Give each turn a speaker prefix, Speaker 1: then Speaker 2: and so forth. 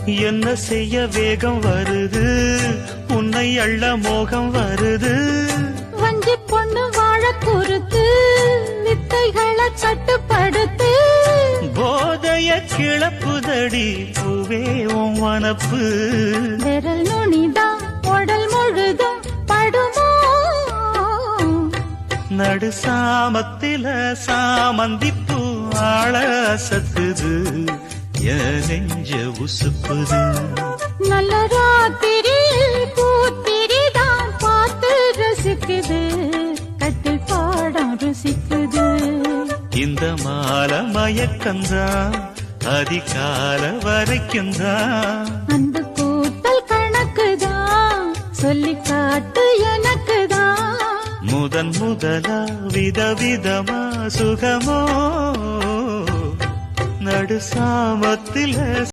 Speaker 1: என்ன செய்ய வேகம் வருது, உன்னை அள்ள மோகம் வருது.
Speaker 2: வஞ்சி பொண்ணு வாழ குறுத்து, வித்தைகளை கட்டுப்படுத்து.
Speaker 1: போதைய கிளப்புதடி பூவே உன் வனப்பு.
Speaker 2: விரல் நுனிதான் உடல் முழுதும் படுமோ.
Speaker 1: நடு சாமத்தில சாமந்திப்பூ ஆள அசத்துது, என் நெஞ்ச உசுப்புது.
Speaker 2: நல்ல ராத்திரியில் பூத்திரிதான் பார்த்து ரசிக்குது, கட்டில் பாடம் ருசிக்குது.
Speaker 1: இந்த மால மயக்கந்தான் அதிகால வரைக்கும்தான்.
Speaker 2: அந்த கூட்டல் கணக்குதான் சொல்லி காட்டு எனக்குதான்.
Speaker 1: முதன் முதலா விதவிதமா சுகமோ நடு சாமத்தில